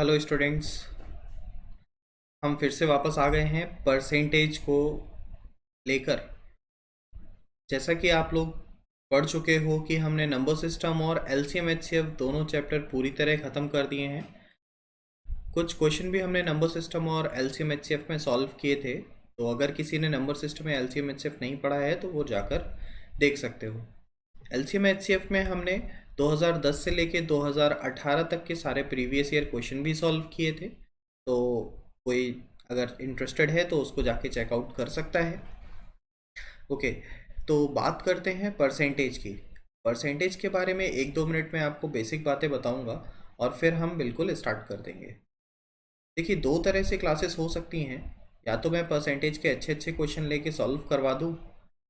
Hello students. हम फिर से वापस आ गए हैं परसेंटेज को लेकर। जैसा कि आप लोग पढ़ चुके हो कि हमने नंबर सिस्टम और एलसीएम एचसीएफ दोनों चैप्टर पूरी तरह ख़त्म कर दिए हैं। कुछ क्वेश्चन भी हमने नंबर सिस्टम और एलसीएम एचसीएफ में सॉल्व किए थे, तो अगर किसी ने नंबर सिस्टम या एलसीएम एचसीएफ नहीं पढ़ा है तो वो जाकर देख सकते हो। एलसीएम एचसीएफ में हमने 2010 से लेके 2018 तक के सारे प्रीवियस ईयर क्वेश्चन भी सॉल्व किए थे, तो कोई अगर इंटरेस्टेड है तो उसको जाके चेकआउट कर सकता है। ओके, तो बात करते हैं परसेंटेज की। परसेंटेज के बारे में 1-2 मिनट में आपको बेसिक बातें बताऊंगा और फिर हम बिल्कुल स्टार्ट कर देंगे। देखिए, दो तरह से क्लासेस हो सकती हैं। या तो मैं परसेंटेज के अच्छे अच्छे क्वेश्चन लेके सॉल्व करवा दूँ,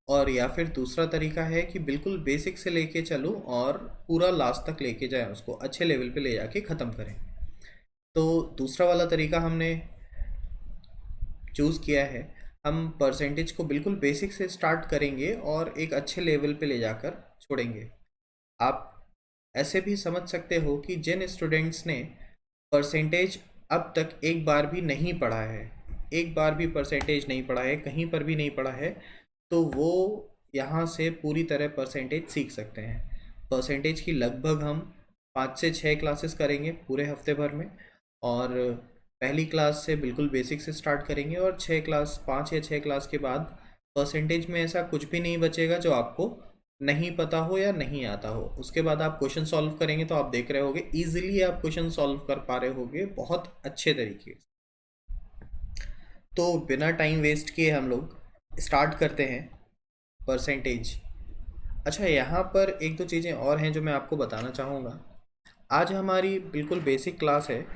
और या फिर दूसरा तरीका है कि बिल्कुल बेसिक से लेके चलूँ और पूरा लास्ट तक लेके जाएं, उसको अच्छे लेवल पे ले जाके ख़त्म करें। तो दूसरा वाला तरीका हमने चूज़ किया है। हम परसेंटेज को बिल्कुल बेसिक से स्टार्ट करेंगे और एक अच्छे लेवल पे ले जाकर छोड़ेंगे। आप ऐसे भी समझ सकते हो कि जिन स्टूडेंट्स ने परसेंटेज अब तक एक बार भी नहीं पढ़ा है, एक बार भी परसेंटेज नहीं पढ़ा है, कहीं पर भी नहीं पढ़ा है, तो वो यहाँ से पूरी तरह परसेंटेज सीख सकते हैं। परसेंटेज की लगभग हम 5 से 6 क्लासेस करेंगे पूरे हफ्ते भर में, और पहली क्लास से बिल्कुल बेसिक से स्टार्ट करेंगे और 5 या 6 क्लास के बाद परसेंटेज में ऐसा कुछ भी नहीं बचेगा जो आपको नहीं पता हो या नहीं आता हो। उसके बाद आप क्वेश्चन सॉल्व करेंगे तो आप देख रहे होगे ईजिली आप क्वेश्चन सॉल्व कर पा रहे होगे बहुत अच्छे तरीके से। तो बिना टाइम वेस्ट किए हम लोग स्टार्ट करते हैं परसेंटेज। अच्छा, यहाँ पर एक दो चीज़ें और हैं जो मैं आपको बताना चाहूँगा। आज हमारी बिल्कुल बेसिक क्लास है,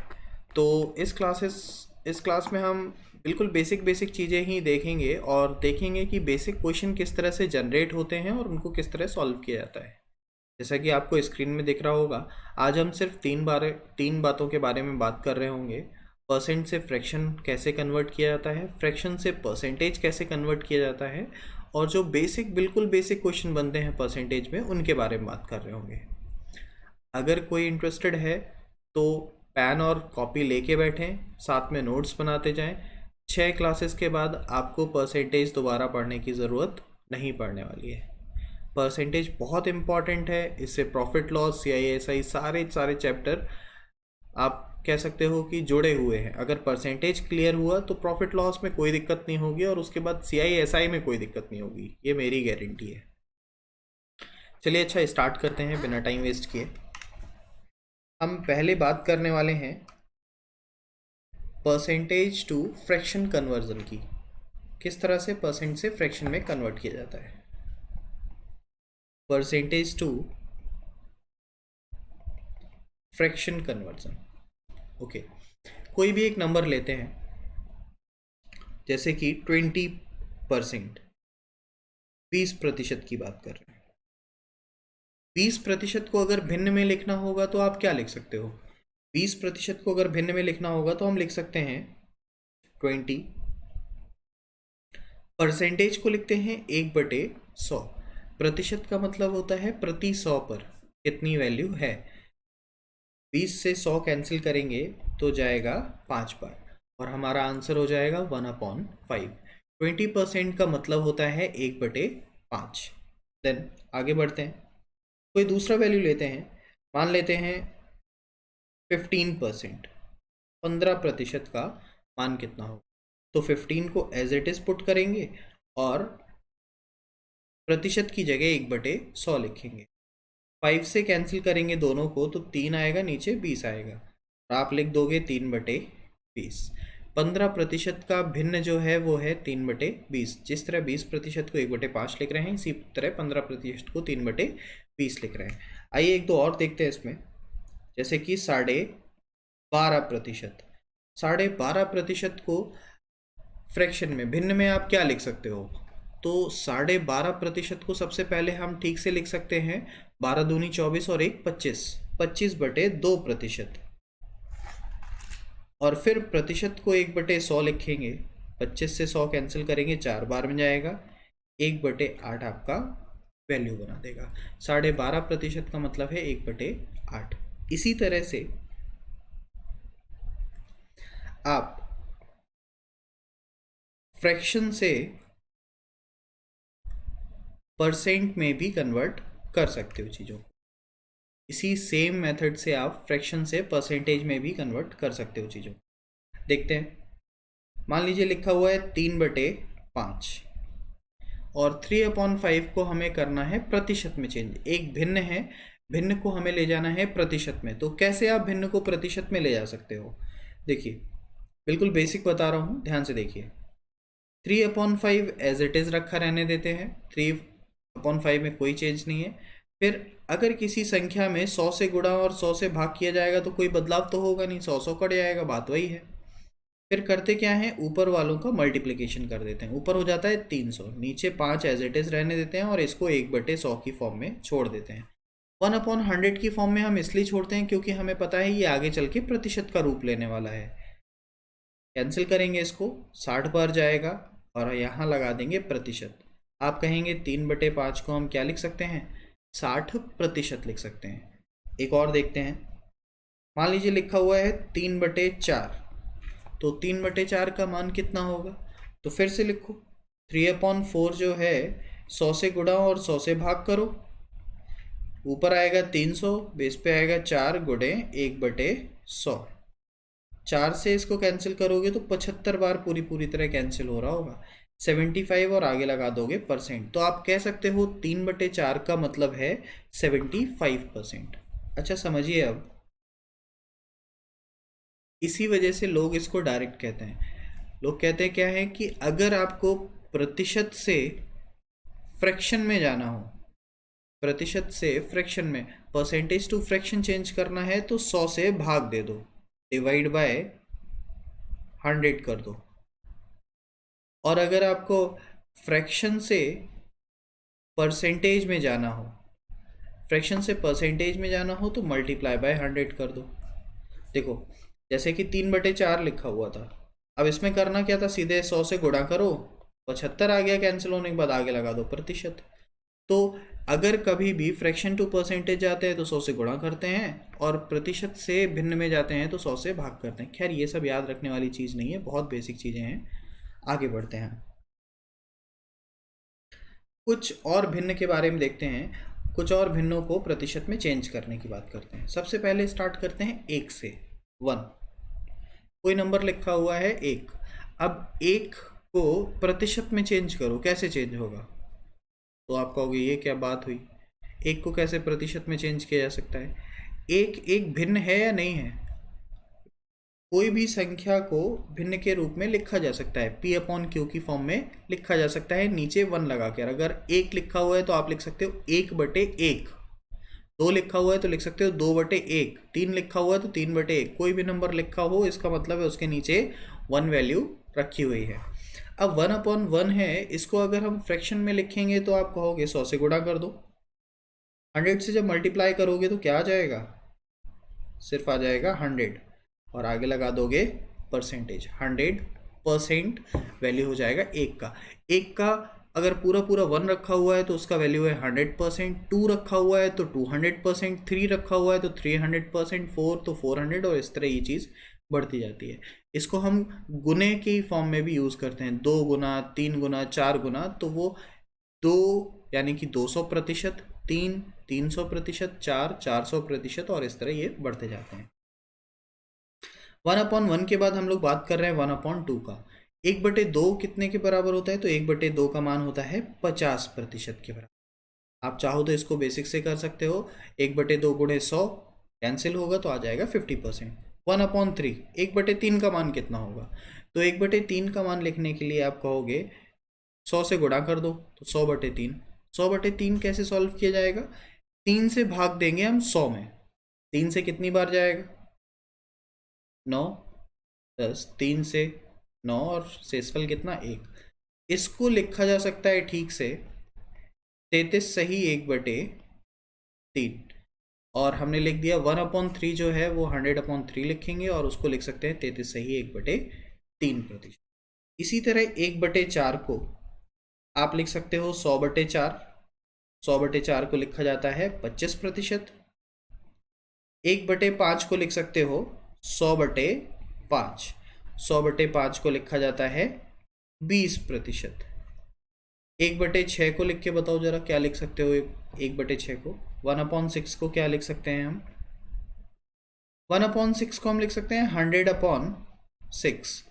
तो इस क्लास में हम बिल्कुल बेसिक बेसिक चीज़ें ही देखेंगे और देखेंगे कि बेसिक क्वेश्चन किस तरह से जनरेट होते हैं और उनको किस तरह सॉल्व किया जाता है। जैसा कि आपको स्क्रीन में दिख रहा होगा, आज हम सिर्फ तीन बातों के बारे में बात कर रहे होंगे। परसेंट से फ्रैक्शन कैसे कन्वर्ट किया जाता है, फ्रैक्शन से परसेंटेज कैसे कन्वर्ट किया जाता है, और जो बिल्कुल बेसिक क्वेश्चन बनते हैं परसेंटेज में उनके बारे में बात कर रहे होंगे। अगर कोई इंटरेस्टेड है तो पेन और कॉपी लेके बैठें, साथ में नोट्स बनाते जाएं। 6 क्लासेस के बाद आपको परसेंटेज दोबारा पढ़ने की ज़रूरत नहीं पड़ने वाली है। परसेंटेज बहुत इंपॉर्टेंट है, इससे प्रॉफिट लॉस, CISI सारे सारे चैप्टर आप कह सकते हो कि जुड़े हुए हैं। अगर परसेंटेज क्लियर हुआ तो प्रॉफिट लॉस में कोई दिक्कत नहीं होगी और उसके बाद CISI में कोई दिक्कत नहीं होगी, ये मेरी गारंटी है। चलिए, अच्छा स्टार्ट करते हैं बिना टाइम वेस्ट किए। हम पहले बात करने वाले हैं परसेंटेज टू फ्रैक्शन कन्वर्जन की। किस तरह से परसेंट से फ्रैक्शन में कन्वर्ट किया जाता है। Percentage to fraction conversion. Okay, कोई भी एक नंबर लेते हैं, जैसे कि 20%, 20% की बात कर रहे हैं। 20% को अगर भिन्न में लिखना होगा तो आप क्या लिख सकते हो? 20% को अगर भिन्न में लिखना होगा तो हम लिख सकते हैं 20। परसेंटेज को लिखते हैं 1/100। प्रतिशत का मतलब होता है प्रति 100 पर कितनी वैल्यू है। 20 से 100 कैंसिल करेंगे तो जाएगा 5 बार और हमारा आंसर हो जाएगा 1/5। 20% का मतलब होता है 1/5। देन आगे बढ़ते हैं, कोई दूसरा वैल्यू लेते हैं। मान लेते हैं 15%, 15% का मान कितना होगा? तो 15 को एज इट इज पुट करेंगे और प्रतिशत की जगह 1/100 लिखेंगे। 5 से कैंसिल करेंगे दोनों को तो 3 आएगा, नीचे 20 आएगा और आप लिख दोगे 3/20। 15% का भिन्न जो है वो है 3/20। जिस तरह 20% को 1/5 लिख रहे हैं, इसी तरह 15% को 3/20 लिख रहे हैं। आइए एक दो और देखते हैं इसमें, जैसे कि 12.5%। 12.5% को फ्रैक्शन में भिन्न में आप क्या लिख सकते हो? तो 12.5% को सबसे पहले हम ठीक से लिख सकते हैं 12 दूनी 24 और 1 25, 25/2%। और फिर प्रतिशत को 1/100 लिखेंगे। 25 से 100 कैंसिल करेंगे, 4 बार में जाएगा, 1/8 आपका वैल्यू बना देगा। 12.5% का मतलब है 1/8। इसी तरह से आप फ्रैक्शन से परसेंट में भी कन्वर्ट कर सकते हो चीज़ों को। इसी सेम मेथड से आप फ्रैक्शन से परसेंटेज में भी कन्वर्ट कर सकते हो चीज़ों को। देखते हैं, मान लीजिए लिखा हुआ है 3/5 और 3/5 को हमें करना है प्रतिशत में चेंज। एक भिन्न है, भिन्न को हमें ले जाना है प्रतिशत में। तो कैसे आप भिन्न को प्रतिशत में ले जा सकते हो? देखिए, बिल्कुल बेसिक बता रहा हूँ, ध्यान से देखिए। 3/5 एज इट इज़ रखा रहने देते हैं, 3/5 में कोई चेंज नहीं है। फिर अगर किसी संख्या में 100 से गुणा और 100 से भाग किया जाएगा तो कोई बदलाव तो होगा नहीं, 100 कट जाएगा, बात वही है। फिर करते क्या है, ऊपर वालों का मल्टीप्लिकेशन कर देते हैं। ऊपर हो जाता है 300, नीचे 5 एज इट इज़ रहने देते हैं और इसको 1/100 की फॉर्म में छोड़ देते हैं। 1/100 की फॉर्म में हम इसलिए छोड़ते हैं क्योंकि हमें पता है ये आगे चल के प्रतिशत का रूप लेने वाला है। कैंसिल करेंगे इसको, 60 बार जाएगा और यहाँ लगा देंगे प्रतिशत। आप कहेंगे 3/5 को हम क्या लिख सकते हैं, 60% लिख सकते हैं। एक और देखते हैं, मान लीजिए लिखा हुआ है 3/4, तो 3/4 का मान कितना होगा? तो फिर से लिखो, 3/4 जो है 100 से गुणा और 100 से भाग करो। ऊपर आएगा 300, बेस पे आएगा 4 गुणे 1/100। 4 से इसको कैंसिल करोगे तो 75 बार पूरी तरह कैंसिल हो रहा होगा। 75 और आगे लगा दोगे परसेंट, तो आप कह सकते हो 3/4 का मतलब है 75%। अच्छा समझिए अब, इसी वजह से लोग इसको डायरेक्ट कहते हैं। लोग कहते हैं क्या है कि अगर आपको प्रतिशत से फ्रैक्शन में जाना हो, प्रतिशत से फ्रैक्शन में, परसेंटेज टू फ्रैक्शन चेंज करना है तो 100 से भाग दे दो, डिवाइड बाय 100 कर दो। और अगर आपको फ्रैक्शन से परसेंटेज में जाना हो, फ्रैक्शन से परसेंटेज में जाना हो तो मल्टीप्लाई बाय 100 कर दो। देखो, जैसे कि 3/4 लिखा हुआ था, अब इसमें करना क्या था, सीधे 100 से गुणा करो, 75 आ गया, कैंसिल होने के बाद आगे लगा दो प्रतिशत। तो अगर कभी भी फ्रैक्शन टू परसेंटेज जाते हैं तो 100 से गुणा करते हैं और प्रतिशत से भिन्न में जाते हैं तो 100 से भाग करते हैं। खैर ये सब याद रखने वाली चीज़ नहीं है, बहुत बेसिक चीज़ें हैं। आगे बढ़ते हैं, कुछ और भिन्न के बारे में देखते हैं। कुछ और भिन्नों को प्रतिशत में चेंज करने की बात करते हैं। सबसे पहले स्टार्ट करते हैं 1 से, 1। कोई नंबर लिखा हुआ है 1। अब 1 को प्रतिशत में चेंज करो, कैसे चेंज होगा? तो आप कहोगे ये क्या बात हुई, 1 को कैसे प्रतिशत में चेंज किया जा सकता है? एक भिन्न है या नहीं है? कोई भी संख्या को भिन्न के रूप में लिखा जा सकता है, P/Q की फॉर्म में लिखा जा सकता है, नीचे 1 लगा कर। अगर 1 लिखा हुआ है तो आप लिख सकते हो 1/1, 2 लिखा हुआ है तो लिख सकते हो 2/1, 3 लिखा हुआ है तो 3/1। कोई भी नंबर लिखा हो, इसका मतलब है उसके नीचे 1 वैल्यू रखी हुई है। अब 1/1 है, इसको अगर हम फ्रैक्शन में लिखेंगे तो आप कहोगे 100 से गुणा कर दो। 100 से जब मल्टीप्लाई करोगे तो क्या आ जाएगा, सिर्फ आ जाएगा 100 और आगे लगा दोगे परसेंटेज। 100% वैल्यू हो जाएगा 1 का। 1 का अगर पूरा 1 रखा हुआ है तो उसका वैल्यू है 100%, 2 रखा हुआ है तो 200%, 3 रखा हुआ है तो 300%, 4 तो 400, और इस तरह ये चीज़ बढ़ती जाती है। इसको हम गुने की फॉर्म में भी यूज़ करते हैं, 2 गुना, 3 गुना, 4 गुना, तो वो 2 यानी कि 200%, 3 300%, 4 400%, और इस तरह ये बढ़ते जाते हैं। 1/1 के बाद हम लोग बात कर रहे हैं 1/2 का। 1/2 कितने के बराबर होता है? तो 1/2 का मान होता है 50% के बराबर। आप चाहो तो इसको बेसिक से कर सकते हो, 1/2 गुणे 100, कैंसिल होगा तो आ जाएगा 50%। 1/3, 1/3 का मान कितना होगा? तो 1/3 का मान लिखने के लिए आप कहोगे 100 से गुणा कर दो, तो 100/3। 100/3 कैसे सॉल्व किया जाएगा? 3 से भाग देंगे हम 100 में। 3 से कितनी बार जाएगा? 9, 10, 3 से 9 और शेषफल कितना? 1। इसको लिखा जा सकता है ठीक से 33 सही 1/3, और हमने लिख दिया 1/3 जो है वो 100/3 लिखेंगे और उसको लिख सकते हैं 33 सही 1/3%। इसी तरह 1/4 को आप लिख सकते हो 100/4। 100/4 को लिखा जाता है 25%। 1/5 को लिख सकते हो 100/5, 100/5 को लिखा जाता है 20%। 1/6 को लिख के बताओ जरा, क्या लिख सकते हो? 1/6 को 1/6 को क्या लिख सकते हैं हम? 1/6 को हम लिख सकते हैं 100/6।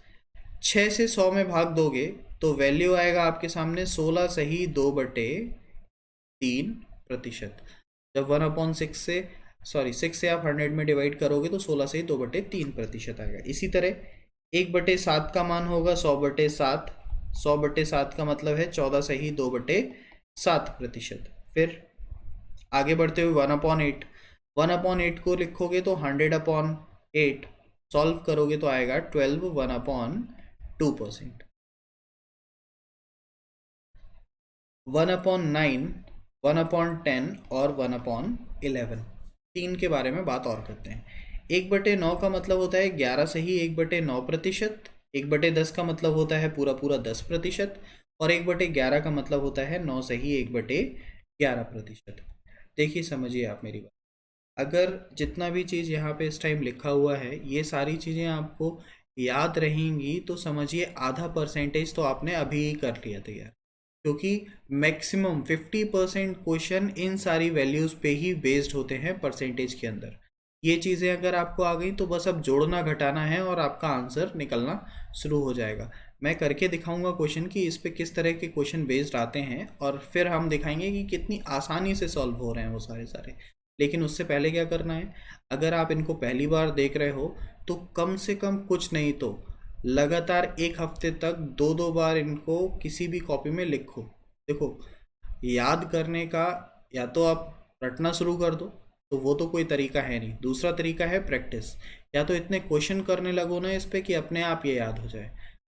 6 से 100 में भाग दोगे तो वैल्यू आएगा आपके सामने 16 सही 2/3%। जब 1/6 से 6 से आप 100 में डिवाइड करोगे तो 16 से ही 2/3% आएगा। इसी तरह 1/7 का मान होगा 100/7। 100/7 का मतलब है 14 सही 2/7%। फिर आगे बढ़ते हुए 1/8। 1/8 को लिखोगे तो 100/8। सॉल्व करोगे तो आएगा 12 1/2%। 1/9, 1/10 और 1/11। तीन के बारे में बात और करते हैं। 1/9 का मतलब होता है 11 सही 1/9%। 1/10 का मतलब होता है पूरा पूरा 10%। और 1/11 का मतलब होता है 9 सही 1/11%। देखिए समझिए आप मेरी बात, अगर जितना भी चीज़ यहाँ पे इस टाइम लिखा हुआ है ये सारी चीज़ें आपको याद रहेंगी तो समझिए आधा परसेंटेज तो आपने अभी ही कर लिया तैयार, क्योंकि मैक्सिमम 50% क्वेश्चन इन सारी वैल्यूज़ पे ही बेस्ड होते हैं परसेंटेज के अंदर। ये चीज़ें अगर आपको आ गई तो बस अब जोड़ना घटाना है और आपका आंसर निकलना शुरू हो जाएगा। मैं करके दिखाऊंगा क्वेश्चन कि इस पे किस तरह के क्वेश्चन बेस्ड आते हैं और फिर हम दिखाएंगे कि कितनी आसानी से सॉल्व हो रहे हैं वो सारे सारे। लेकिन उससे पहले क्या करना है, अगर आप इनको पहली बार देख रहे हो तो कम से कम कुछ नहीं तो लगातार एक हफ्ते तक दो दो बार इनको किसी भी कॉपी में लिखो। देखो याद करने का या तो आप रटना शुरू कर दो तो वो तो कोई तरीका है नहीं, दूसरा तरीका है प्रैक्टिस। या तो इतने क्वेश्चन करने लगो ना इस पे कि अपने आप ये याद हो जाए।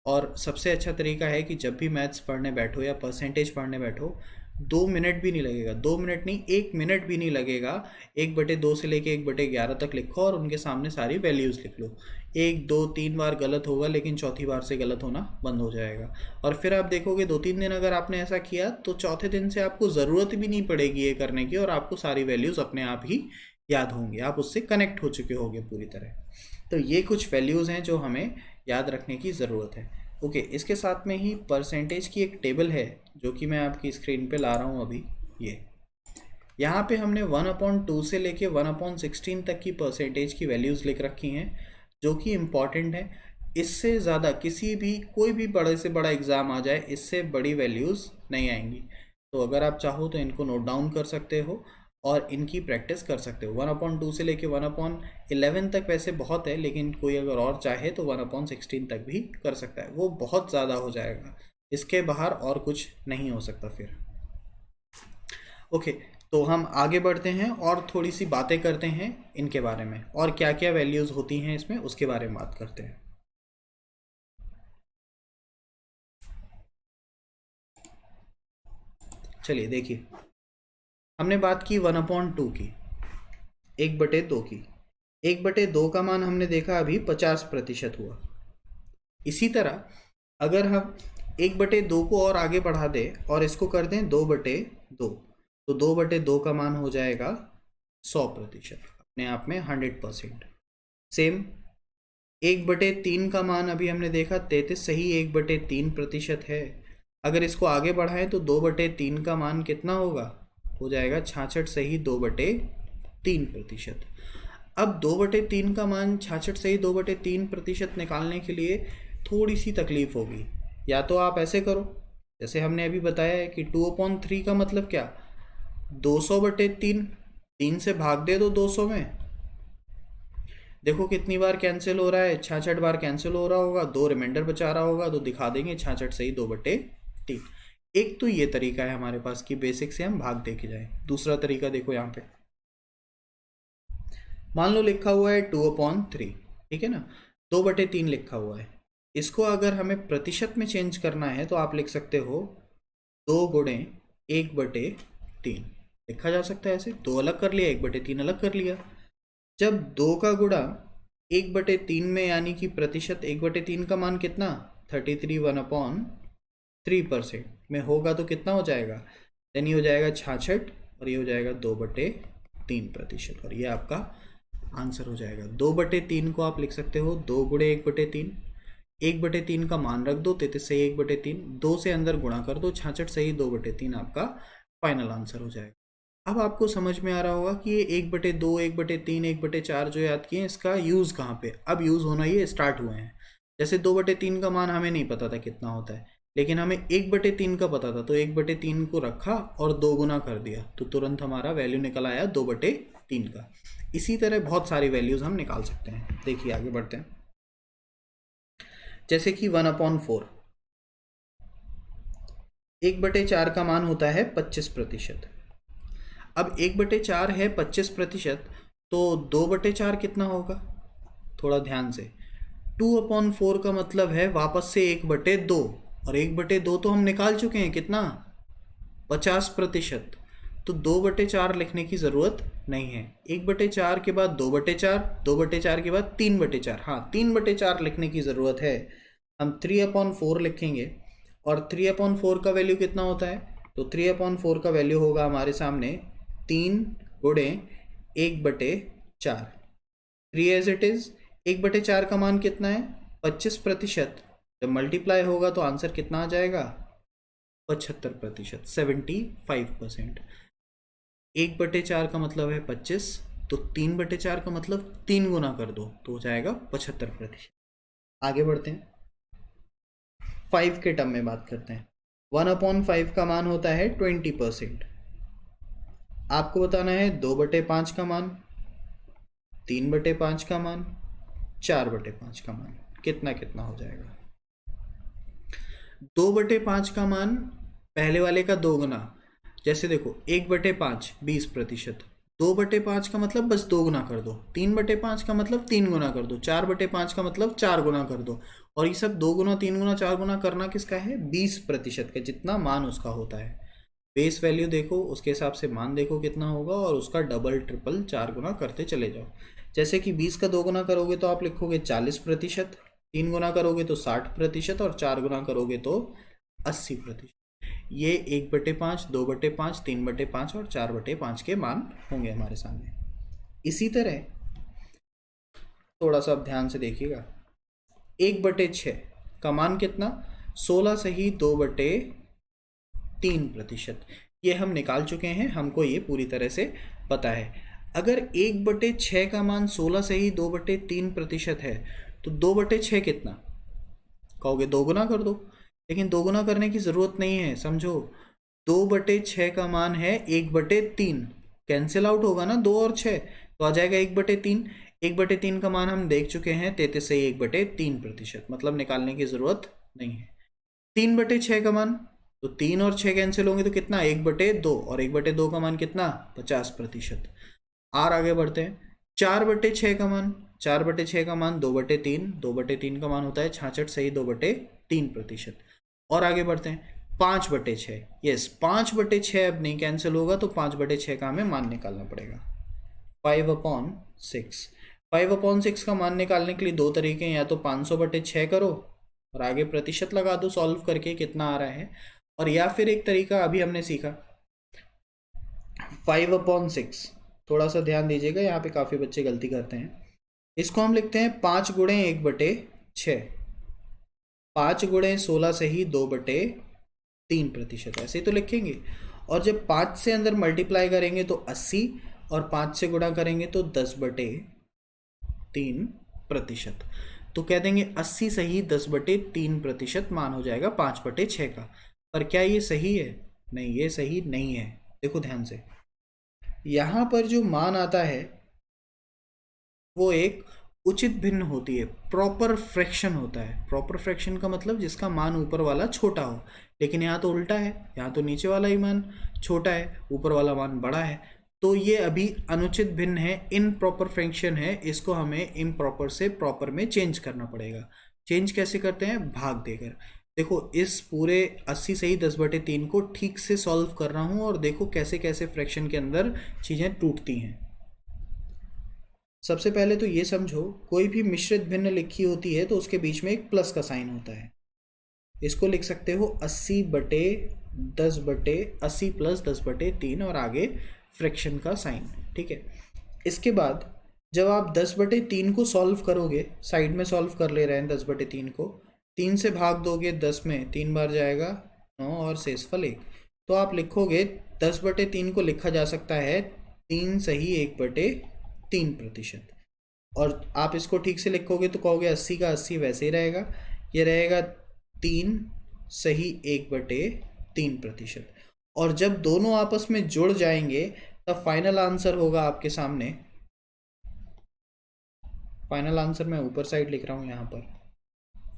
और सबसे अच्छा तरीका है कि जब भी मैथ्स पढ़ने बैठो या परसेंटेज पढ़ने बैठो 2 मिनट भी नहीं लगेगा, 2 मिनट नहीं 1 मिनट भी नहीं लगेगा। 1/2 से लेके 1/11 तक लिखो और उनके सामने सारी वैल्यूज़ लिख लो। 1 2 3 बार गलत होगा लेकिन चौथी बार से गलत होना बंद हो जाएगा। और फिर आप देखोगे 2 3 दिन अगर आपने ऐसा किया तो चौथे दिन से आपको ज़रूरत भी नहीं पड़ेगी ये करने की और आपको सारी वैल्यूज़ अपने आप ही याद होंगी, आप उससे कनेक्ट हो चुके होंगे पूरी तरह। तो ये कुछ वैल्यूज़ हैं जो हमें याद रखने की ज़रूरत है। ओके, इसके साथ में ही परसेंटेज की एक टेबल है जो कि मैं आपकी स्क्रीन पे ला रहा हूँ अभी। ये यहाँ पे हमने 1/2 से लेके 1/16 तक की परसेंटेज की वैल्यूज़ लिख रखी हैं जो कि इम्पॉर्टेंट है। इससे ज़्यादा किसी भी कोई भी बड़े से बड़ा एग्ज़ाम आ जाए इससे बड़ी वैल्यूज़ नहीं आएंगी। तो अगर आप चाहो तो इनको नोट डाउन कर सकते हो और इनकी प्रैक्टिस कर सकते हो। 1/2 से लेके 1/11 तक वैसे बहुत है, लेकिन कोई अगर और चाहे तो 1/16 तक भी कर सकता है, वो बहुत ज़्यादा हो जाएगा। इसके बाहर और कुछ नहीं हो सकता फिर। ओके, तो हम आगे बढ़ते हैं और थोड़ी सी बातें करते हैं इनके बारे में और क्या क्या वैल्यूज़ होती हैं इसमें उसके बारे में बात करते हैं। चलिए देखिए, हमने बात की 1/2 की, 1/2 की। 1/2 का मान हमने देखा अभी 50% हुआ। इसी तरह अगर हम 1/2 को और आगे बढ़ा दें और इसको कर दें 2/2, तो 2/2 का मान हो जाएगा 100%, अपने आप में 100%। सेम 1/3 का मान अभी हमने देखा 33 सही 1/3% है। अगर इसको आगे बढ़ाएं तो 2/3 का मान कितना होगा, हो जाएगा 66 सही 2/3%। अब 2/3 का मान 66 सही 2/3% निकालने के लिए थोड़ी सी तकलीफ होगी। या तो आप ऐसे करो जैसे हमने अभी बताया है कि 2/3 का मतलब क्या, 200/3, 3 से भाग दे दो 200 में। देखो कितनी बार कैंसिल हो रहा है, 66 बार कैंसिल हो रहा होगा, 2 रिमाइंडर बचा रहा होगा तो दिखा देंगे 66 सही 2/3। एक तो ये तरीका है हमारे पास कि बेसिक से हम भाग दे के जाए। दूसरा तरीका देखो यहाँ पे, मान लो लिखा हुआ है 2/3, ठीक है ना, 2/3 लिखा हुआ है। इसको अगर हमें प्रतिशत में चेंज करना है तो आप लिख सकते हो 2 गुणे 1/3 लिखा जा सकता है ऐसे। 2 अलग कर लिया, 1/3 अलग कर लिया। जब 2 का गुणा 1/3 में यानी कि प्रतिशत 1/3 का मान कितना 33 1/3% में होगा तो कितना हो जाएगा, यानी हो जाएगा 66 और ये हो जाएगा 2/3%। और ये आपका आंसर हो जाएगा। 2/3 को आप लिख सकते हो 2 गुणे 1/3, 1/3 का मान रख दो, 33 से 1/3, 2 से अंदर गुणा कर दो, 66 से ही 2/3 आपका फाइनल आंसर हो जाएगा। अब आपको समझ में आ रहा होगा कि ये 1/2, 1/3, 1/4 जो याद किए इसका यूज़ कहाँ पे, अब यूज़ होना ये स्टार्ट हुए हैं। जैसे 2/3 का मान हमें नहीं पता था कितना होता है, लेकिन हमें 1/3 का पता था, तो 1/3 को रखा और 2 गुना कर दिया, तो तुरंत हमारा वैल्यू निकल आया 2/3 का। इसी तरह बहुत सारी वैल्यूज हम निकाल सकते हैं। देखिए आगे बढ़ते हैं। जैसे कि 1/4, 1/4 का मान होता है 25%। अब 1/4 है 25%, तो 2/4 कितना होगा, थोड़ा ध्यान से। 2/4 का मतलब है वापस से 1/2, और 1/2 तो हम निकाल चुके हैं, कितना, 50%। तो 2/4 लिखने की ज़रूरत नहीं है। 1/4 के बाद 2/4, 2/4 के बाद 3/4, हाँ 3/4 लिखने की ज़रूरत है। हम 3/4 लिखेंगे, और 3/4 का वैल्यू कितना होता है, तो 3/4 का वैल्यू होगा हमारे सामने 3 गुणे 1/4, 3 एज इट इज़। 1/4 का मान कितना है, 25%। जब मल्टीप्लाई होगा तो आंसर कितना आ जाएगा, 75%, 75%। 1/4 का मतलब है 25, तो 3/4 का मतलब 3 गुना कर दो तो हो जाएगा 75%। आगे बढ़ते हैं, 5 के टर्म में बात करते हैं। 1/5 का मान होता है 20%। आपको बताना है 2/5 का मान, 3/5 का मान, 4/5 का मान, कितना कितना हो जाएगा। 2/5 का मान पहले वाले का 2 गुना। जैसे देखो 1/5 20%, 2/5 का मतलब बस 2 गुना कर दो, 3/5 का मतलब 3 गुना कर दो, 4/5 का मतलब 4 गुना कर दो। और ये सब 2 गुना 3 गुना 4 गुना करना किसका है, 20% का, जितना मान उसका होता है। बेस वैल्यू देखो, उसके हिसाब से मान देखो कितना होगा, और उसका डबल ट्रिपल 4 गुना करते चले जाओ। जैसे कि 20 का 2 गुना करोगे तो आप लिखोगे 40%, 3 गुना करोगे तो 60%, और 4 गुना करोगे तो 80%। ये 1/5, 2/5, 3/5 और 4/5 के मान होंगे हमारे सामने। इसी तरह थोड़ा सा अब ध्यान से देखिएगा, 1/6 का मान कितना, 16 से ही 2/3%। ये हम निकाल चुके हैं, हमको ये पूरी तरह से पता है। अगर 1/6 का मान 16 से ही 2/3% है, तो 2/6 कितना, कहोगे 2 गुना कर दो, लेकिन 2 गुना करने की ज़रूरत नहीं है, समझो। 2/6 का मान है 1/3, कैंसिल आउट होगा ना 2 और 6, तो आ जाएगा 1/3। 1/3 का मान हम देख चुके हैं 33 से 1/3%, मतलब निकालने की ज़रूरत नहीं है। 3/6 का मान, तो 3 और 6 कैंसिल होंगे तो कितना, 1/2, और 1/2 का मान कितना, 50%। और आगे बढ़ते हैं, 4/6 का मान, 4/6 का मान 2/3, 2/3 का मान होता है 66 से ही 2/3%। और आगे बढ़ते हैं, 5/6, यस 5/6 अब नहीं कैंसिल होगा, तो 5/6 का हमें मान निकालना पड़ेगा, 5/6। 5/6 का मान निकालने के लिए दो तरीके हैं, या तो 500/6 करो और आगे प्रतिशत लगा दो सॉल्व करके कितना आ रहा है, और या फिर एक तरीका अभी हमने सीखा 5/6। थोड़ा सा ध्यान दीजिएगा, यहाँ पे काफ़ी बच्चे गलती करते हैं। इसको हम लिखते हैं 5 गुणे 1/6, 5 गुणे 16 से ही 2/3%, ऐसे ही तो लिखेंगे। और जब 5 से अंदर मल्टीप्लाई करेंगे तो 80, और 5 से गुणा करेंगे तो 10/3%। तो कह देंगे 80 से ही 10/3% मान हो जाएगा 5/6 का। पर क्या ये सही है, नहीं ये सही नहीं है। देखो ध्यान से, यहाँ पर जो मान आता है वो एक उचित भिन्न होती है, प्रॉपर फ्रैक्शन होता है। प्रॉपर फ्रैक्शन का मतलब जिसका मान ऊपर वाला छोटा हो, लेकिन यहाँ तो उल्टा है, यहाँ तो नीचे वाला ही मान छोटा है, ऊपर वाला मान बड़ा है। तो ये अभी अनुचित भिन्न है, इनप्रॉपर फ्रैक्शन है, इसको हमें इम्प्रॉपर से प्रॉपर में चेंज करना पड़ेगा। चेंज कैसे करते हैं, भाग देकर। देखो इस पूरे 80 से ही 10/3 को ठीक से सॉल्व कर रहा हूँ, और देखो कैसे कैसे फ्रैक्शन के अंदर चीज़ें टूटती हैं। सबसे पहले तो ये समझो, कोई भी मिश्रित भिन्न लिखी होती है तो उसके बीच में एक प्लस का साइन होता है। इसको लिख सकते हो 80/10/80 प्लस 10/3, और आगे फ्रैक्शन का साइन, ठीक है। इसके बाद जब आप 10/3 को सॉल्व करोगे, साइड में सॉल्व कर ले रहे हैं 10/3 को, 3 से भाग दोगे 10 में, 3 बार जाएगा 9 और शेषफल 1। तो आप लिखोगे 10/3 को लिखा जा सकता है 3 सही 1/3%। और आप इसको ठीक से लिखोगे तो कहोगे 80 का 80 वैसे ही रहेगा, ये रहेगा 3 सही 1/3%। और जब दोनों आपस में जुड़ जाएंगे तब फाइनल आंसर होगा आपके सामने। फाइनल आंसर मैं ऊपर साइड लिख रहा हूँ यहाँ पर।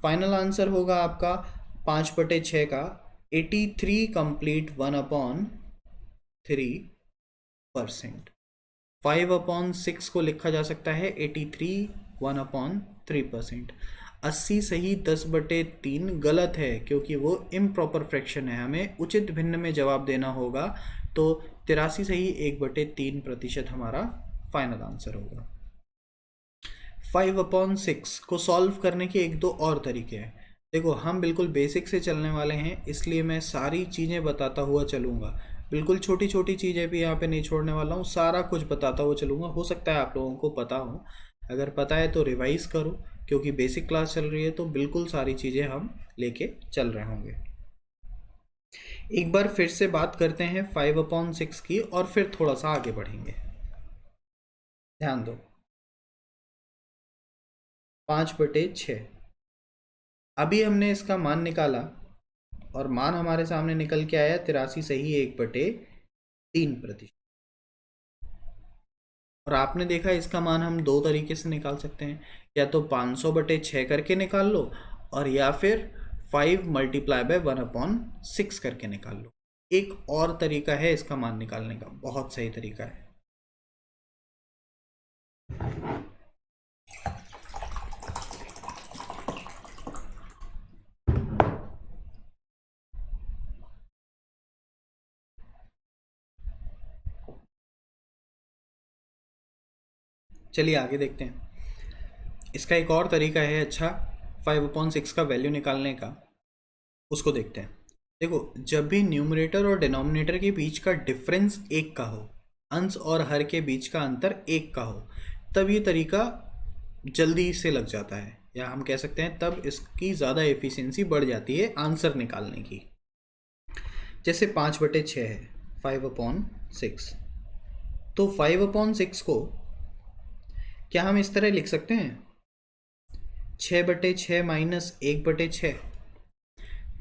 फाइनल आंसर होगा आपका 5/6 का 83 कंप्लीट 1/3%। 5/6 को लिखा जा सकता है 83 1/3%। 80 सही 10/3 गलत है क्योंकि वो इम्प्रॉपर फ्रैक्शन है, हमें उचित भिन्न में जवाब देना होगा। तो 83 सही 1/3% हमारा फाइनल आंसर होगा। 5/6 को सॉल्व करने के एक दो और तरीके हैं। देखो हम बिल्कुल बेसिक से चलने वाले हैं, इसलिए मैं सारी चीज़ें बताता हुआ चलूँगा। बिल्कुल छोटी छोटी चीज़ें भी यहाँ पे नहीं छोड़ने वाला हूँ, सारा कुछ बताता हुआ चलूँगा। हो सकता है आप लोगों को पता हो, अगर पता है तो रिवाइज़ करो, क्योंकि बेसिक क्लास चल रही है तो बिल्कुल सारी चीज़ें हम लेके चल रहे होंगे। एक बार फिर से बात करते हैं 5/6 की और फिर थोड़ा सा आगे बढ़ेंगे। ध्यान दो, 5/6। अभी हमने इसका मान निकाला और मान हमारे सामने निकल के आया 83 सही 1/3%। और आपने देखा इसका मान हम दो तरीके से निकाल सकते हैं, या तो 500/6 करके निकाल लो, और या फिर 5 × 1/6 करके निकाल लो। एक और तरीका है इसका मान निकालने का, बहुत सही तरीका है। चलिए आगे देखते हैं। इसका एक और तरीका है अच्छा 5/6 का वैल्यू निकालने का, उसको देखते हैं। देखो जब भी न्यूमरेटर और डिनोमिनेटर के बीच का डिफरेंस 1 का हो, अंश और हर के बीच का अंतर 1 का हो, तब ये तरीका जल्दी से लग जाता है, या हम कह सकते हैं तब इसकी ज़्यादा एफिशिएंसी बढ़ जाती है आंसर निकालने की। जैसे 5/6 है, 5/6। तो 5/6 को क्या हम इस तरह लिख सकते हैं, 6/6 - 1/6।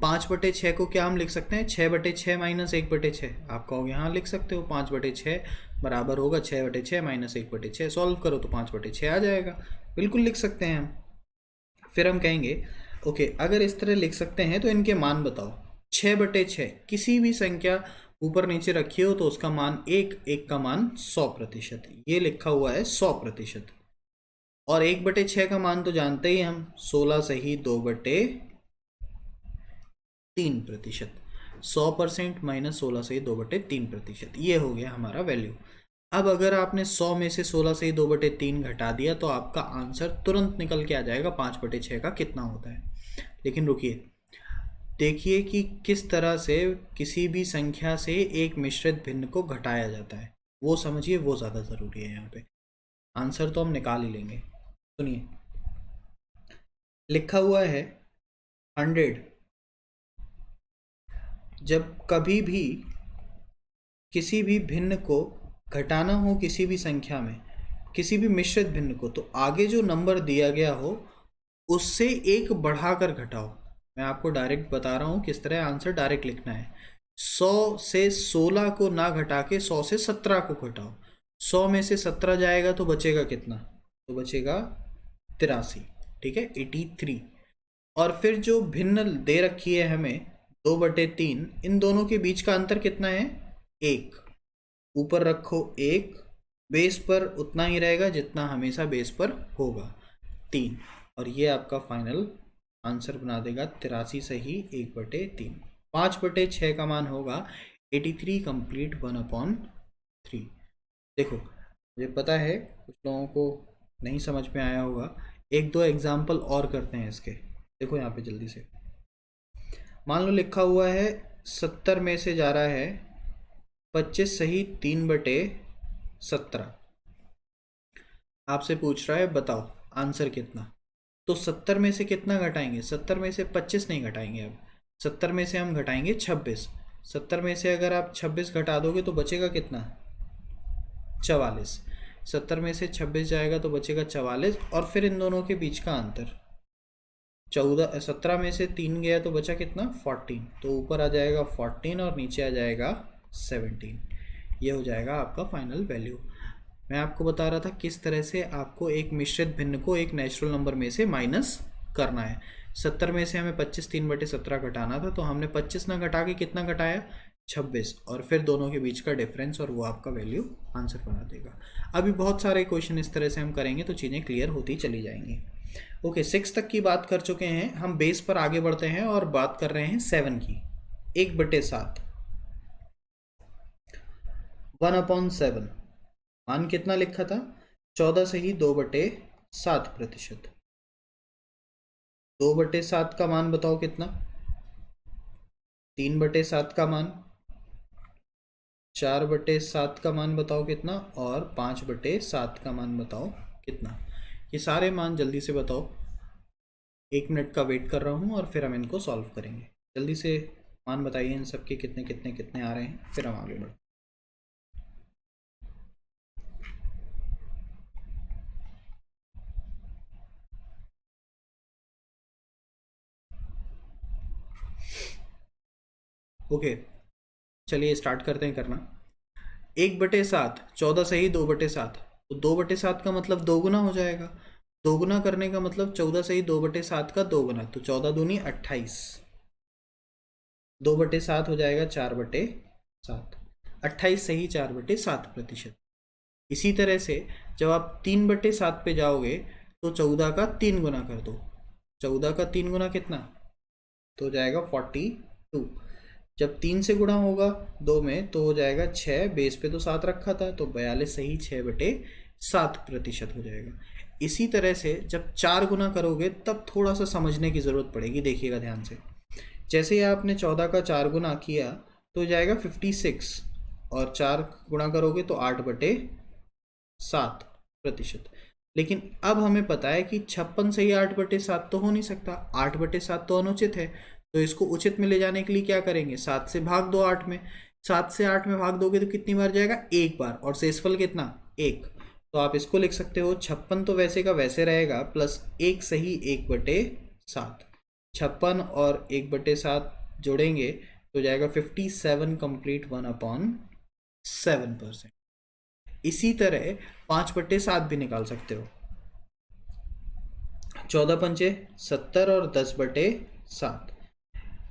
5/6 को क्या हम लिख सकते हैं, 6/6 - 1/6। आप कहोगे हाँ लिख सकते हो, 5/6 बराबर होगा 6/6 - 1/6। सॉल्व करो तो 5/6 आ जाएगा, बिल्कुल लिख सकते हैं हम। फिर हम कहेंगे ओके, अगर इस तरह लिख सकते हैं तो इनके मान बताओ। 6/6 किसी भी संख्या ऊपर नीचे रखी हो तो उसका मान 1, 1 का मान 100%, ये लिखा हुआ है 100%। और 1/6 का मान तो जानते ही हम, 16 सही 2/3%। 100% - 16 सही 2/3%, ये हो गया हमारा वैल्यू। अब अगर आपने 100 में से 16 सही 2/3 घटा दिया तो आपका आंसर तुरंत निकल के आ जाएगा 5/6 का कितना होता है। लेकिन रुकिए, देखिए कि किस तरह से किसी भी संख्या से एक मिश्रित भिन्न को घटाया जाता है, वो समझिए, वो ज़्यादा ज़रूरी है यहाँ पे। आंसर तो हम निकाल ही लेंगे। सुनिए, लिखा हुआ है 100। जब कभी भी किसी भी भिन्न को घटाना हो किसी भी संख्या में, किसी भी मिश्रित भिन्न को, तो आगे जो नंबर दिया गया हो उससे एक बढ़ाकर घटाओ। मैं आपको डायरेक्ट बता रहा हूँ किस तरह आंसर डायरेक्ट लिखना है। 100 से 16 को ना घटा के 100 से 17 को घटाओ। 100 में से 17 जाएगा तो बचेगा कितना, तो बचेगा 83, ठीक है, 83। और फिर जो भिन्न दे रखी है हमें 2/3, इन दोनों के बीच का अंतर कितना है, 1। ऊपर रखो 1, बेस पर उतना ही रहेगा जितना हमेशा बेस पर होगा, 3। और ये आपका फाइनल आंसर बना देगा 83 सही 1/3। 5/6 का मान होगा 83 कंप्लीट 1/3। देखो मुझे पता है कुछ लोगों को नहीं समझ में आया होगा, एक दो एग्जाम्पल और करते हैं इसके। देखो यहाँ पे जल्दी से, मान लो लिखा हुआ है 70 में से जा रहा है 25 सही 3/17। आपसे पूछ रहा है बताओ आंसर कितना। तो 70 में से कितना घटाएंगे? 70 में से 25 नहीं घटाएंगे, अब 70 में से हम घटाएंगे 26। 70 में से अगर आप 26 घटा दोगे तो बचेगा कितना? 44। 70 में से 26 जाएगा तो बचेगा 44, और फिर इन दोनों के बीच का अंतर 14। 17 में से 3 गया तो बचा कितना? 14। तो ऊपर आ जाएगा 14 और नीचे आ जाएगा 17। ये हो जाएगा आपका फाइनल वैल्यू। मैं आपको बता रहा था किस तरह से आपको एक मिश्रित भिन्न को एक नेचुरल नंबर में से माइनस करना है। 70 में से हमें 25 3/17 घटाना था, तो हमने 25 ना घटा के कितना घटाया? 26, और फिर दोनों के बीच का डिफरेंस, और वो आपका वैल्यू आंसर बना देगा। अभी बहुत सारे क्वेश्चन इस तरह से हम करेंगे तो चीज़ें क्लियर होती चली जाएंगी। ओके, 6 तक की बात कर चुके हैं हम। बेस पर आगे बढ़ते हैं और बात कर रहे हैं 7 की। 1/7, 1/7 मान कितना लिखा था? 14 से ही 2/7%। 2/7 का मान बताओ कितना? 3/7 का मान, 4/7 का मान बताओ कितना, और 5/7 का मान बताओ कितना? ये सारे मान जल्दी से बताओ। 1 मिनट का वेट कर रहा हूँ और फिर हम इनको सॉल्व करेंगे। जल्दी से मान बताइए इन सब के कितने कितने कितने आ रहे हैं, फिर हम आगे बढ़ें। ओके, चलिए स्टार्ट करते हैं करना। 1/7, 14 से ही 2/7, तो 2/7 का मतलब 2 गुना हो जाएगा। 2 गुना करने का मतलब 14 से ही 2/7 का 2 गुना, तो 14 दूनी 28। 2/7 हो जाएगा 4/7। 28 से ही 4/7%। इसी तरह से जब आप 3/7 पे जाओगे तो 14 का 3 गुना कर दो। 14 का 3 गुना कितना? तो हो जाएगा 42। जब 3 से गुणा होगा 2 में तो हो जाएगा 6, बेस पे तो 7 रखा था, तो 42 सही 6/7% हो जाएगा। इसी तरह से जब 4 गुना करोगे तब थोड़ा सा समझने की ज़रूरत पड़ेगी, देखिएगा ध्यान से। जैसे ही आपने 14 का 4 गुना किया तो हो जाएगा 56, और 4 गुना करोगे तो 8/7%। लेकिन अब हमें पता है कि 56 से ही 8/7 तो हो नहीं सकता, 8/7 तो अनुचित है। तो इसको उचित में ले जाने के लिए क्या करेंगे? 7 से भाग दो 8 में। 7 से 8 में भाग दोगे तो कितनी बार जाएगा? एक बार, और शेषफल कितना? 1। तो आप इसको लिख सकते हो 56 तो वैसे का वैसे रहेगा, प्लस 1 सही 1/7। 56 और 1/7 जोड़ेंगे तो जाएगा 57 कंप्लीट 1/7%। इसी तरह 5/7 भी निकाल सकते हो। 14×5 70 और 10/7।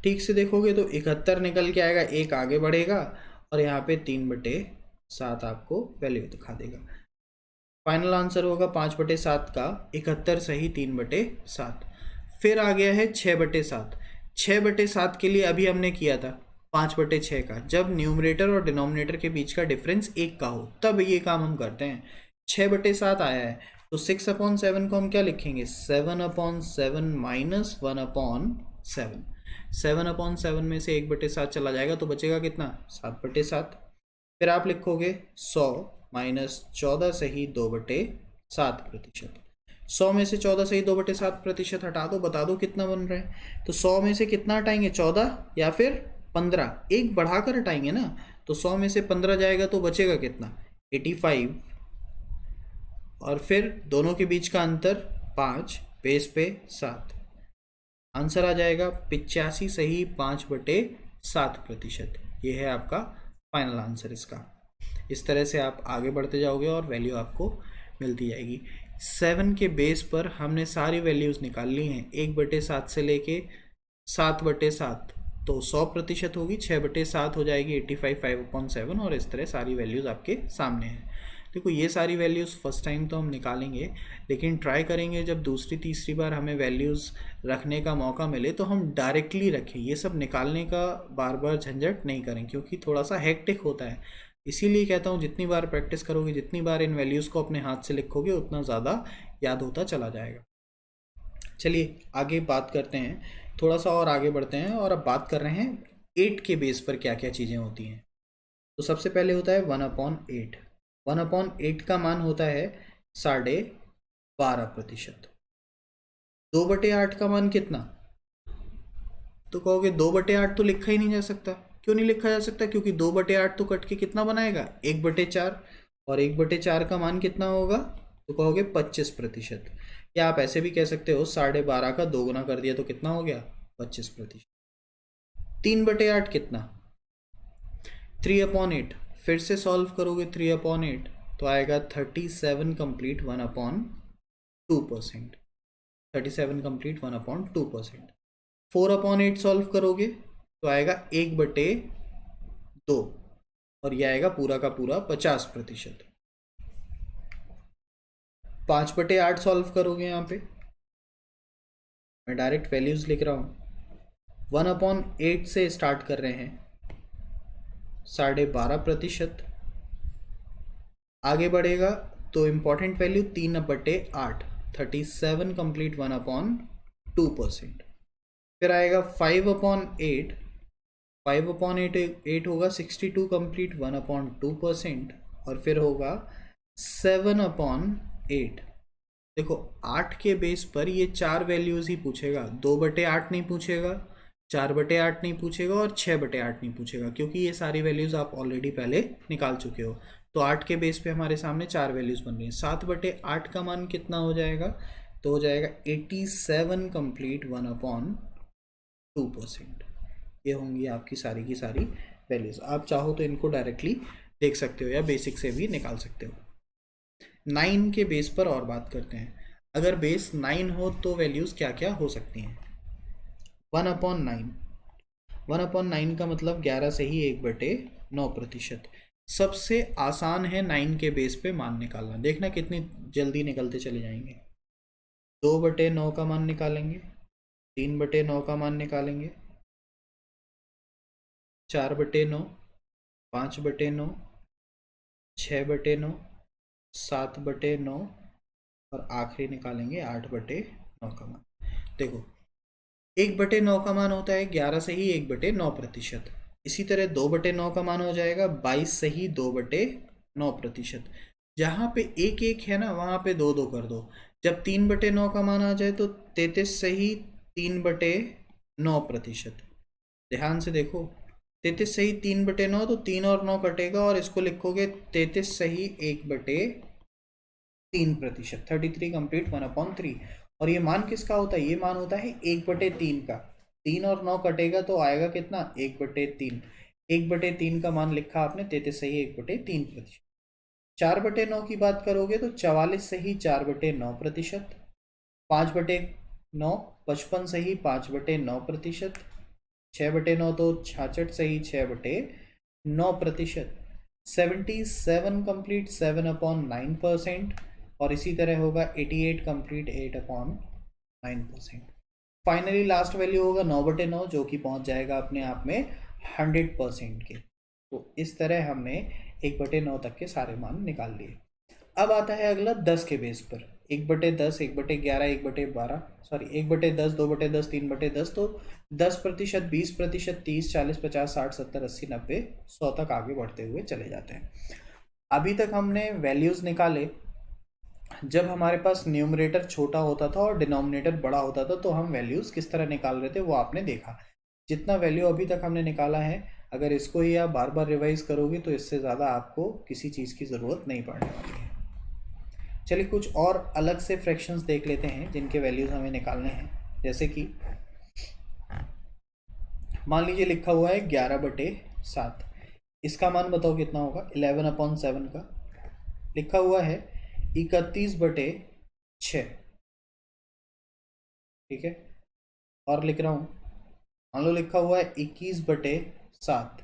ठीक से देखोगे तो 71 निकल के आएगा, एक आगे बढ़ेगा, और यहाँ पे 3/7 आपको वैल्यू दिखा देगा। फाइनल आंसर होगा 5/7 का 71 सही 3/7। फिर आ गया है 6/7। 6/7 के लिए अभी हमने किया था 5/6 का, जब न्यूमरेटर और डिनोमिनेटर के बीच का डिफरेंस 1 का हो तब ये काम हम करते हैं। 6/7 आया है तो 6/7 को हम क्या लिखेंगे? 7/7 माइनस 1/7। 7/7 में से 1/7 चला जाएगा तो बचेगा कितना? 7/7। फिर आप लिखोगे 100 माइनस 14 से ही 2/7%। 100 में से 14 से ही 2/7% हटा दो, बता दो कितना बन रहा है। तो 100 में से कितना हटाएंगे? 14 या फिर 15, एक बढ़ाकर हटाएंगे ना। तो 100 में से 15 जाएगा तो बचेगा कितना? 85, और फिर दोनों के बीच का अंतर 5, बेस पे 7। आंसर आ जाएगा 85 सही 5/7%। ये है आपका फाइनल आंसर इसका। इस तरह से आप आगे बढ़ते जाओगे और वैल्यू आपको मिलती जाएगी। 7 के बेस पर हमने सारी वैल्यूज़ निकाल ली हैं, 1/7 से लेके 7/7, तो 100% होगी। 6/7 हो जाएगी 85 5/7, और इस तरह सारी वैल्यूज़ आपके सामने हैं। देखो ये सारी वैल्यूज़ फर्स्ट टाइम तो हम निकालेंगे, लेकिन ट्राई करेंगे जब दूसरी तीसरी बार हमें वैल्यूज़ रखने का मौका मिले तो हम डायरेक्टली रखें, ये सब निकालने का बार बार झंझट नहीं करें, क्योंकि थोड़ा सा हेक्टिक होता है। इसीलिए कहता हूँ जितनी बार प्रैक्टिस करोगे, जितनी बार इन वैल्यूज़ को अपने हाथ से लिखोगे, उतना ज़्यादा याद होता चला जाएगा। चलिए आगे बात करते हैं, थोड़ा सा और आगे बढ़ते हैं, और अब बात कर रहे हैं 8 के बेस पर क्या क्या चीज़ें होती हैं। तो सबसे पहले होता है 1/8। 1/8 का मान होता है 12.5%। 2/8 का मान कितना? तो कहोगे 2/8 तो लिखा ही नहीं जा सकता। क्यों नहीं लिखा जा सकता? क्योंकि 2/8 तो कट के कितना बनाएगा? 1/4। और 1/4 का मान कितना होगा? तो कहोगे 25%। या आप ऐसे भी कह सकते हो 12.5 का 2 गुना कर दिया तो कितना हो गया? 25%। 3/8 कितना? 3/8। फिर से सॉल्व करोगे 3/8 तो आएगा 37 कंप्लीट 1/2%। 37 कंप्लीट 1/2%। 4/8 सॉल्व करोगे तो आएगा 1/2 और यह आएगा पूरा का पूरा 50%। 5/8 सॉल्व करोगे यहाँ पे, मैं डायरेक्ट वैल्यूज लिख रहा हूँ। 1/8 से स्टार्ट कर रहे हैं, 12.5%। आगे बढ़ेगा तो इम्पॉर्टेंट वैल्यू 3/8, 37 कंप्लीट 1/2%। फिर आएगा 5/8, 5/8 होगा 62 कंप्लीट 1/2%। और फिर होगा 7/8। देखो 8 के बेस पर ये 4 वैल्यूज ही पूछेगा, 2/8 नहीं पूछेगा, 4/8 नहीं पूछेगा और 6/8 नहीं पूछेगा, क्योंकि ये सारी वैल्यूज आप ऑलरेडी पहले निकाल चुके हो। तो 8 के बेस पे हमारे सामने 4 वैल्यूज बन रही हैं। 7/8 का मान कितना हो जाएगा? तो हो जाएगा 87 कंप्लीट 1/2%। ये होंगी आपकी सारी की सारी वैल्यूज। आप चाहो तो इनको डायरेक्टली देख सकते हो या बेसिक से भी निकाल सकते हो। 9 के बेस पर और बात करते हैं। अगर बेस 9 हो तो वैल्यूज क्या क्या हो सकती हैं? 1/9। 1/9 का मतलब 11 से ही 1/9%। सबसे आसान है 9 के बेस पे मान निकालना। देखना कितनी जल्दी निकलते चले जाएंगे। 2/9 का मान निकालेंगे, 3/9 का मान निकालेंगे, 4/9, 5/9, 6/9, 7/9 और आखिरी निकालेंगे 8/9 का मान। देखो 1/9 का मान होता है 11 से ही 1/9%। इसी तरह 2/9 का मान हो जाएगा 22 से ही 2/9%। जहाँ पे 1 1 है ना, वहाँ पे 2 2 कर दो। जब 3/9 का मान आ जाए तो 33 से ही 3/9%। ध्यान से देखो, 33 से ही 3/9 तो 3 और 9 कटेगा और इसको लिखोगे 33 से ही 1/3%। 33 कंप्लीट 1/3। और ये मान किसका होता है? ये मान होता है 1/3 का। 3 और 9 कटेगा तो आएगा कितना? 1/3। 1/3 का मान लिखा आपने 33 से ही 1/3%। 4/9 की बात करोगे तो 44 से ही 4/9%। 5/9 55 से ही 5/9%। 6/9 तो 66 से ही 6/9%। 77 कंप्लीट 7/9%। और इसी तरह होगा 88 कंप्लीट 8/9%। फाइनली लास्ट वैल्यू होगा 9/9, जो कि पहुंच जाएगा अपने आप में 100% के। तो इस तरह हमने 1/9 तक के सारे मान निकाल लिए। अब आता है अगला 10 के बेस पर। 1/10, 1/11, 1/12, सॉरी 1/10, 2/10, 3/10। तो 10%, 20%, 30, 40, 50, 60, 70, 80, 90, 100 तक आगे बढ़ते हुए चले जाते हैं। अभी तक हमने वैल्यूज निकाले जब हमारे पास न्यूमरेटर छोटा होता था और डिनोमिनेटर बड़ा होता था, तो हम वैल्यूज किस तरह निकाल रहे थे वो आपने देखा। जितना वैल्यू अभी तक हमने निकाला है, अगर इसको ही आप बार बार रिवाइज करोगे तो इससे ज़्यादा आपको किसी चीज़ की ज़रूरत नहीं पड़ने वाली है। चलिए कुछ और अलग से फ्रैक्शंस देख लेते हैं जिनके वैल्यूज हमें निकालने हैं। जैसे कि मान लीजिए लिखा हुआ है 11/7। इसका मान बताओ कितना होगा? 11/7 का लिखा हुआ है 31/6। ठीक है, और लिख रहा हूँ, मान लो लिखा हुआ है 21/7।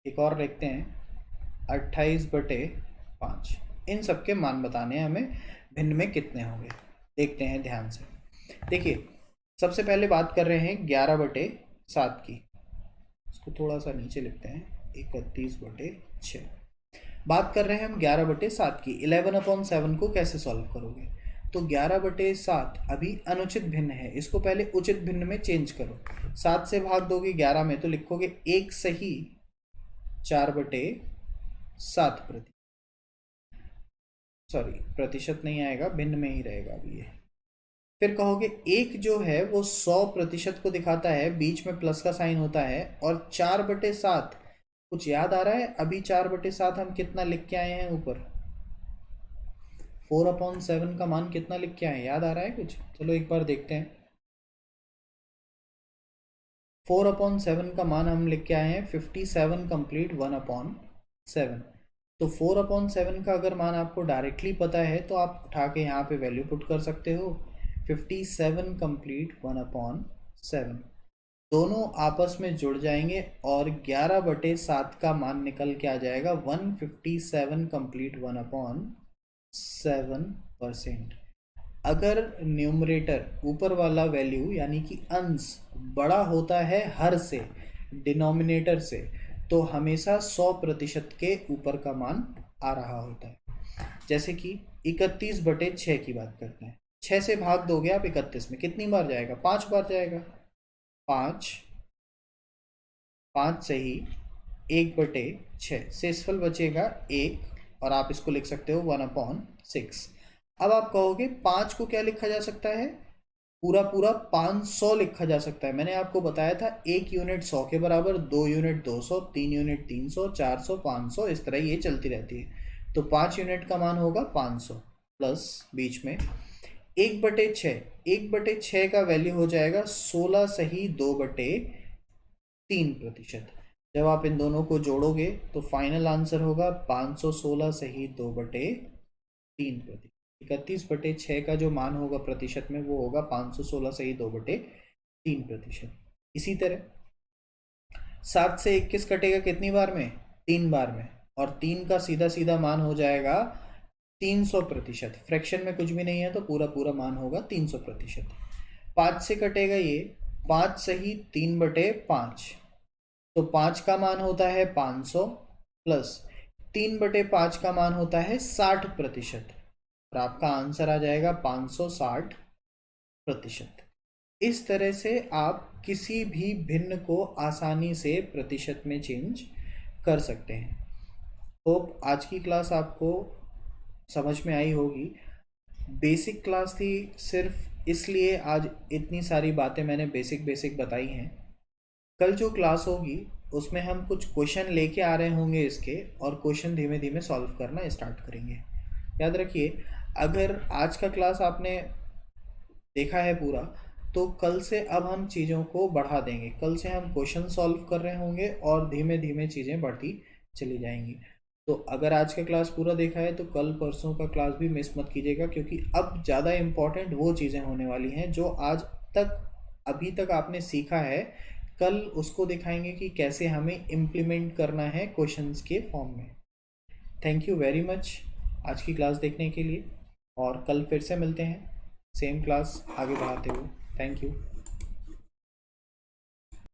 एक और लिखते हैं 28/5। इन सब के मान बताने हैं हमें, भिन्न में कितने होंगे। देखते हैं ध्यान से। देखिए सबसे पहले बात कर रहे हैं 11/7 की। इसको थोड़ा सा नीचे लिखते हैं, 31/6। बात कर रहे हैं हम 11/7 की। 11/7 को कैसे सॉल्व करोगे? तो 11/7 अभी अनुचित भिन्न है, इसको पहले उचित भिन्न में चेंज करो। 7 से भाग दोगे 11 में तो लिखोगे 1 सही 4/7 प्रति। सॉरी प्रतिशत नहीं आएगा, भिन्न में ही रहेगा अभी ये। फिर कहोगे एक जो है वो 100% को दिखाता है, बीच में प्लस का साइन होता है, और 4/7 कुछ याद आ रहा है? अभी 4/7 हम कितना लिख के आए हैं ऊपर? 4/7 का मान कितना लिख के आए हैं, याद आ रहा है कुछ? चलो एक बार देखते हैं। 4/7 का मान हम लिख के आए हैं 57 कंप्लीट 1/7। तो 4/7 का अगर मान आपको डायरेक्टली पता है तो आप उठा के यहाँ पे वैल्यू पुट कर सकते हो, 57 कंप्लीट 1/7। दोनों आपस में जुड़ जाएंगे और 11/7 का मान निकल के आ जाएगा 157 कंप्लीट 1/7%। अगर न्यूमरेटर ऊपर वाला वैल्यू यानी कि अंश बड़ा होता है हर से, डिनोमिनेटर से, तो हमेशा 100% के ऊपर का मान आ रहा होता है। जैसे कि 31/6 की बात करते हैं, 6 से भाग दोगे आप 31 में, कितनी बार जाएगा? 5 बार जाएगा। 5 5 से ही 1/6 शेषफल बचेगा 1, और आप इसको लिख सकते हो 1/6। अब आप कहोगे 5 को क्या लिखा जा सकता है? पूरा पूरा 500 लिखा जा सकता है। मैंने आपको बताया था 1 यूनिट 100 के बराबर, 2 यूनिट 200, 3 यूनिट 300, 400, 500, इस तरह ये चलती रहती है। तो 5 यूनिट का मान होगा 500 प्लस बीच में 1/6। 1/6 का वैल्यू हो जाएगा 16 सही 2/3%। जब आप इन दोनों को जोड़ोगे तो फाइनल आंसर होगा 516 सही 2/3%। 31/6 का जो मान होगा प्रतिशत में वो होगा 516 सही 2/3%। इसी तरह 7 से 21 कटेगा कितनी बार में? 3 बार में, और 3 का सीधा सीधा मान हो जाएगा 300%। फ्रैक्शन में कुछ भी नहीं है तो पूरा पूरा मान होगा 300%। 5 से कटेगा ये, 5 सही 3/5, तो 5 का मान होता है 500 प्लस 3/5 का मान होता है 60%, और आपका आंसर आ जाएगा 560%। इस तरह से आप किसी भी भिन्न को आसानी से प्रतिशत में चेंज कर सकते हैं। होप आज की क्लास आपको समझ में आई होगी। बेसिक क्लास थी, सिर्फ इसलिए आज इतनी सारी बातें मैंने बेसिक बताई हैं। कल जो क्लास होगी उसमें हम कुछ क्वेश्चन लेके आ रहे होंगे इसके, और क्वेश्चन धीमे धीमे सॉल्व करना स्टार्ट करेंगे। याद रखिए, अगर आज का क्लास आपने देखा है पूरा, तो कल से अब हम चीज़ों को बढ़ा देंगे। कल से हम क्वेश्चन सॉल्व कर रहे होंगे और धीमे धीमे चीज़ें बढ़ती चली जाएंगी। तो अगर आज का क्लास पूरा देखा है तो कल परसों का क्लास भी मिस मत कीजिएगा, क्योंकि अब ज़्यादा इम्पॉर्टेंट वो चीज़ें होने वाली हैं जो आज तक अभी तक आपने सीखा है। कल उसको दिखाएंगे कि कैसे हमें इम्प्लीमेंट करना है क्वेश्चंस के फॉर्म में। थैंक यू वेरी मच आज की क्लास देखने के लिए, और कल फिर से मिलते हैं सेम क्लास आगे बढ़ाते हुए। Thank you.